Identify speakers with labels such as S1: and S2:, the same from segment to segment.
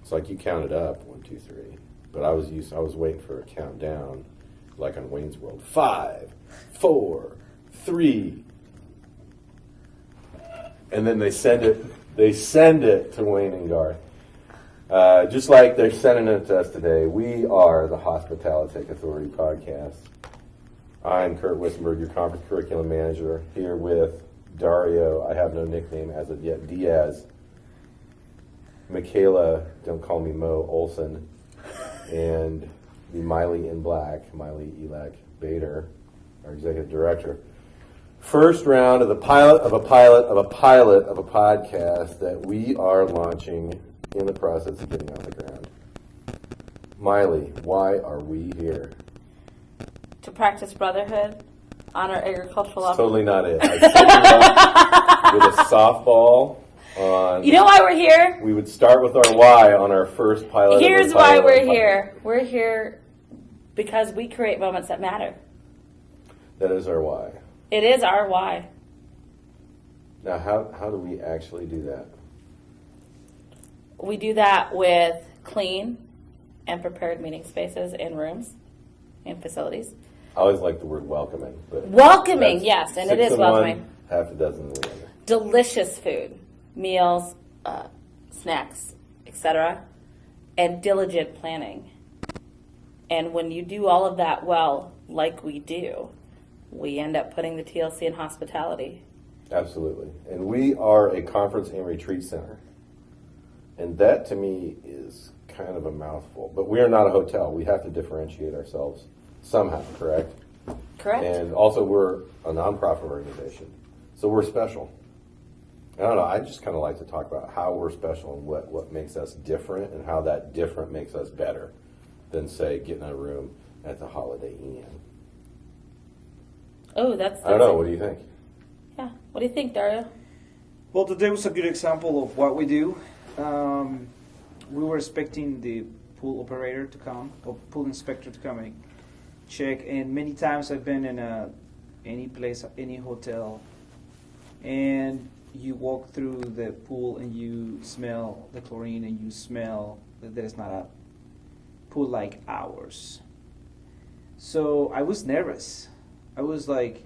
S1: It's like you counted up 1, 2, 3, but I was waiting for a countdown, like on Wayne's World. 5, 4, 3, and then they send it to Wayne and Garth. Just like they're sending it to us today. We are the Hospitalityc Authority podcast. I'm Kurt Wissenberg, your conference curriculum manager, here with Dario. I have no nickname as of yet. Diaz. Micheala, don't call me Mo Olson, and the Maile in Black, Maile Elak Bader, our executive director. First round of the pilot of a podcast that we are launching in the process of getting on the ground. Maile, why are we here?
S2: To practice brotherhood, honor agricultural
S1: That's totally not it. I set you up with a softball.
S2: You know why we're here?
S1: We would start with our why on our first pilot.
S2: Here's why we're here. We're here because we create moments that matter.
S1: That is our why.
S2: It is our why.
S1: Now, how do we actually do that?
S2: We do that with clean and prepared meeting spaces and rooms and facilities.
S1: I always like the word welcoming. But
S2: Welcoming, yes, and it is welcoming.
S1: One, half a dozen the other.
S2: Delicious food. Meals, snacks, etc., and diligent planning. And when you do all of that well, like we do, we end up putting the TLC in hospitality.
S1: Absolutely. And we are a conference and retreat center. And that, to me, is kind of a mouthful. But we are not a hotel. We have to differentiate ourselves somehow, correct?
S2: Correct.
S1: And also, we're a nonprofit organization. So we're special. I don't know, I just kind of like to talk about how we're special and what makes us different and how that different makes us better than, say, getting a room at the Holiday Inn.
S2: Oh, that's
S1: I don't know, what do you think?
S2: Yeah, what do you think, Dario?
S3: Well, today was a good example of what we do. We were expecting the pool operator to come, or pool inspector to come and check, and many times I've been in any place, any hotel, and you walk through the pool and you smell the chlorine and you smell that there's not a pool like ours. So I was nervous. I was like,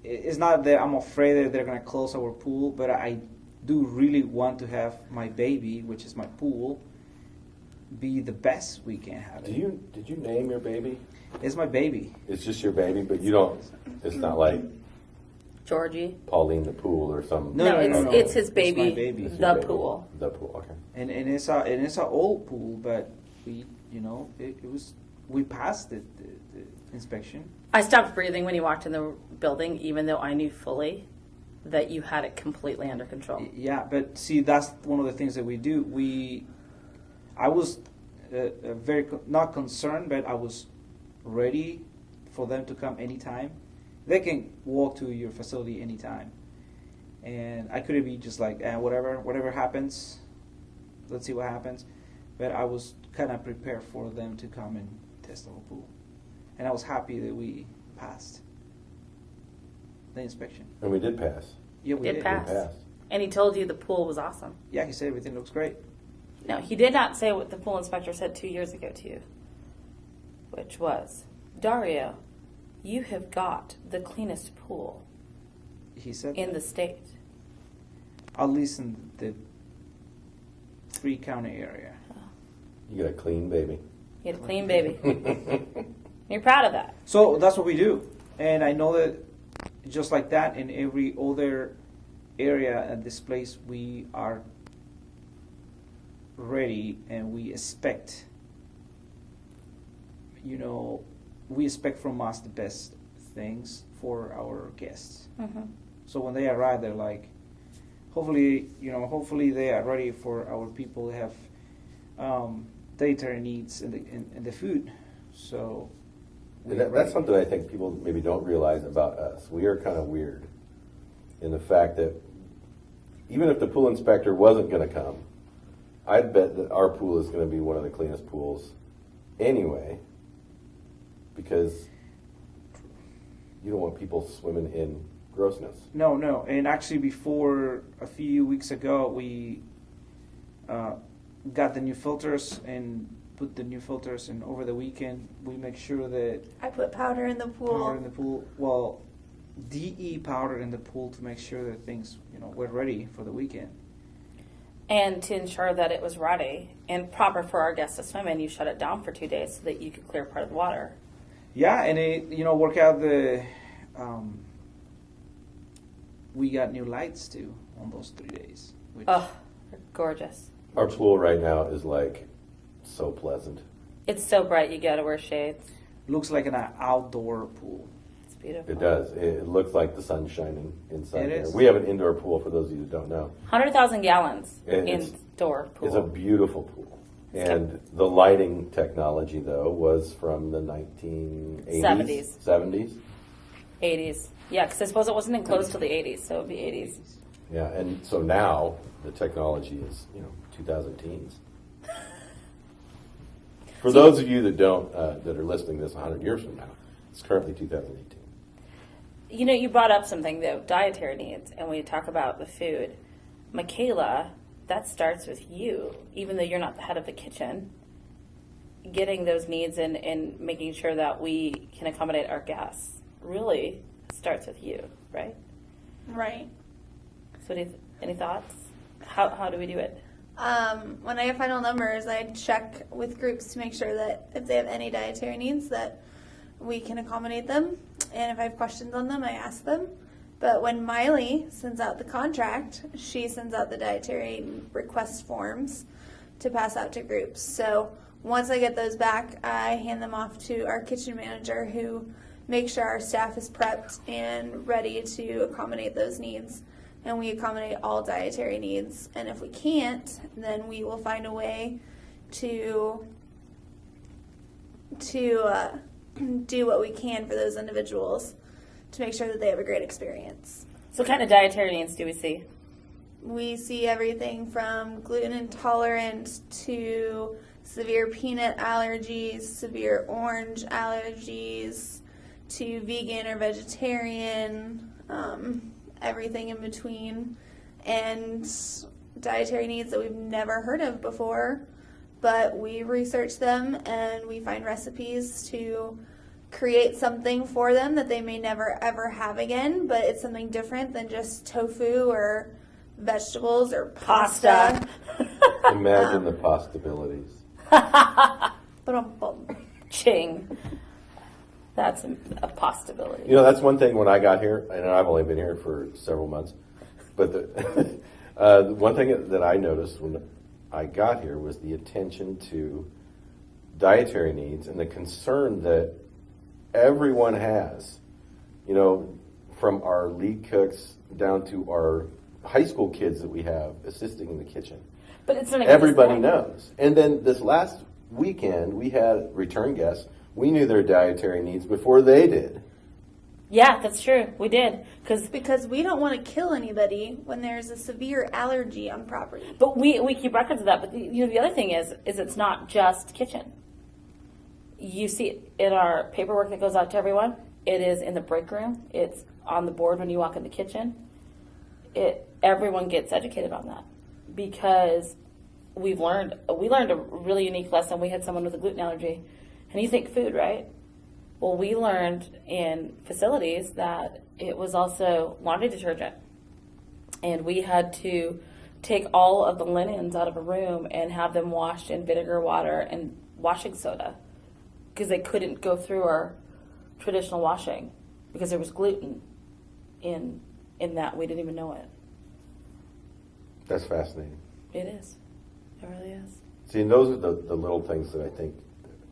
S3: it's not that I'm afraid that they're going to close our pool, but I do really want to have my baby, which is my pool, be the best we can have it.
S1: Did you name your baby?
S3: It's my baby.
S1: It's just your baby, but you don't, it's not like
S2: Georgie.
S1: Pauline the Pool or some.
S2: No, it's his baby.
S3: It's my baby.
S1: It's your baby.
S2: Pool.
S1: The pool, okay.
S3: And it's an old pool, but we, we passed the inspection.
S2: I stopped breathing when you walked in the building, even though I knew fully that you had it completely under control.
S3: Yeah, but see, that's one of the things that we do. I was very not concerned, but I was ready for them to come anytime. They can walk to your facility anytime, and I couldn't be just like, whatever happens, let's see what happens. But I was kind of prepared for them to come and test the whole pool, and I was happy that we passed the inspection.
S1: And we did pass.
S3: Yeah, we did.
S2: Pass.
S1: We passed.
S2: And he told you the pool was awesome.
S3: Yeah, he said everything looks great.
S2: No, he did not say what the pool inspector said 2 years ago to you, which was, Dario, you have got the cleanest pool
S3: He said
S2: in
S3: that.
S2: the state.
S3: At least in the 3-county area.
S1: You got a clean baby.
S2: You had a clean baby. You're proud of that.
S3: So that's what we do. And I know that just like that, in every other area at this place, we are ready and we expect, we expect from us the best things for our guests.
S2: Mm-hmm.
S3: So when they arrive, they're like, hopefully they are ready for our people to have dietary needs and the food. So
S1: that's something I think people maybe don't realize about us. We are kind of weird in the fact that even if the pool inspector wasn't going to come, I'd bet that our pool is going to be one of the cleanest pools anyway, because you don't want people swimming in grossness.
S3: No. And actually, before a few weeks ago, got the new filters and put the new filters in over the weekend. We make sure that
S4: I put powder in the pool.
S3: powder in the pool, well, DE powder in the pool to make sure that things, were ready for the weekend.
S2: And to ensure that it was ready and proper for our guests to swim in, you shut it down for 2 days so that you could clear part of the water.
S3: Yeah, and it, work out the, we got new lights too on those 3 days. Which,
S2: Oh, they're gorgeous.
S1: Our pool right now is like so pleasant.
S2: It's so bright you gotta wear shades.
S3: looks like an outdoor pool.
S2: It's beautiful.
S1: It does. It looks like the sun's shining inside
S3: It
S1: there.
S3: is.
S1: We have an indoor pool, for those of you that don't know.
S2: 100,000 gallons
S1: It's-
S2: indoor pool.
S1: It's a beautiful pool. And the lighting technology, though, was from the 1980s? 70s?
S2: 80s. Yeah, because I suppose it wasn't enclosed till the 80s, so it would be 80s.
S1: Yeah, and so now the technology is, 2000 teens. For those of you that don't, that are listening to this 100 years from now, it's currently 2018.
S2: You brought up something, though, dietary needs, and we talk about the food. Micheala, that starts with you, even though you're not the head of the kitchen. Getting those needs and making sure that we can accommodate our guests really starts with you, right?
S4: Right.
S2: So any thoughts? How do we do it?
S4: When I get final numbers, I check with groups to make sure that if they have any dietary needs that we can accommodate them. And if I have questions on them, I ask them. But when Maile sends out the contract, she sends out the dietary request forms to pass out to groups. So once I get those back, I hand them off to our kitchen manager, who makes sure our staff is prepped and ready to accommodate those needs. And we accommodate all dietary needs. And if we can't, then we will find a way to do what we can for those individuals to make sure that they have a great experience.
S2: So what kind of dietary needs do we see?
S4: We see everything from gluten intolerant to severe peanut allergies, severe orange allergies, to vegan or vegetarian, everything in between, and dietary needs that we've never heard of before, but we research them and we find recipes to create something for them that they may never ever have again, but it's something different than just tofu or vegetables or pasta.
S1: Imagine the possibilities.
S4: Ba-dum-bum.
S2: Ching. That's a possibility.
S1: That's one thing when I got here, and I've only been here for several months, but the one thing that I noticed when I got here was the attention to dietary needs and the concern that everyone has, from our lead cooks down to our high school kids that we have assisting in the kitchen.
S2: But it's not
S1: Everybody knows. And then this last weekend, we had return guests. We knew their dietary needs before they did.
S2: Yeah, that's true. We did.
S4: Because we don't want to kill anybody when there's a severe allergy on property.
S2: But we keep records of that. But the other thing is it's not just kitchen. You see it in our paperwork that goes out to everyone. It is in the break room. It's on the board when you walk in the kitchen. Everyone gets educated on that because we learned a really unique lesson. We had someone with a gluten allergy, and you think food, right? Well, we learned in facilities that it was also laundry detergent, and we had to take all of the linens out of a room and have them washed in vinegar water and washing soda, because they couldn't go through our traditional washing because there was gluten in that. We didn't even know it.
S1: That's fascinating.
S2: It is. It really is.
S1: See, and those are the little things that I think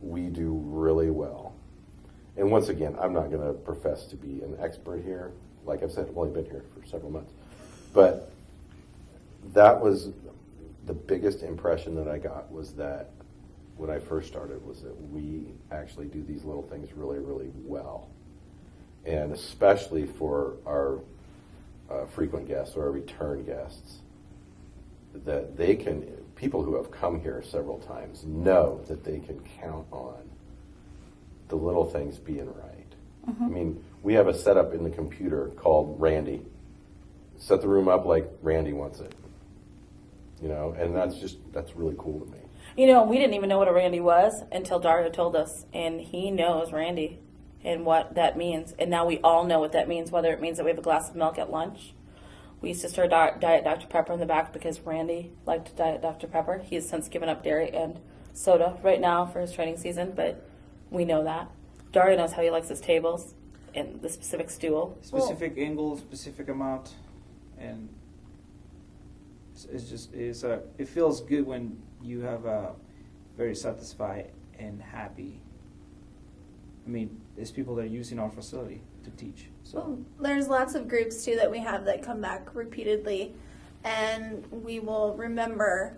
S1: we do really well. And once again, I'm not going to profess to be an expert here. Like I've said, I've only been here for several months. But that was the biggest impression that I got, was that when I first started, was that we actually do these little things really, really well. And especially for our frequent guests or our return guests, that people who have come here several times know that they can count on the little things being right. Mm-hmm. I mean, we have a setup in the computer called Randy. Set the room up like Randy wants it. you know, and that's really cool to me.
S2: You know, we didn't even know what a Randy was until Dario told us, and he knows Randy and what that means. And now we all know what that means, whether it means that we have a glass of milk at lunch. We used to stir Diet Dr. Pepper in the back because Randy liked Diet Dr. Pepper. He has since given up dairy and soda right now for his training season, but we know that. Dario knows how he likes his tables and the specific stool.
S3: Specific angle, specific amount, and it feels good when you have a very satisfied and happy. I mean, it's people that are using our facility to teach. So
S4: Well, there's lots of groups too that we have that come back repeatedly, and we will remember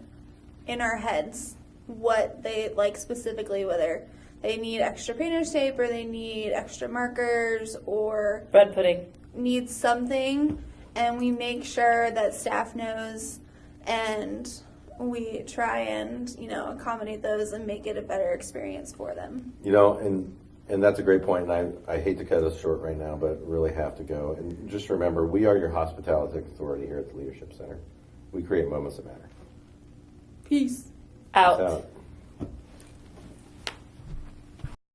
S4: in our heads what they like specifically, whether they need extra painter's tape or they need extra markers or
S2: Bread pudding.
S4: need something, and we make sure that staff knows, and we try and accommodate those and make it a better experience for them.
S1: You know, and that's a great point, and I hate to cut us short right now, but really have to go. And just remember, we are your Hospitalityc authority here at the Leadership Center. We create moments that matter.
S4: Peace.
S2: Out.
S1: Peace out.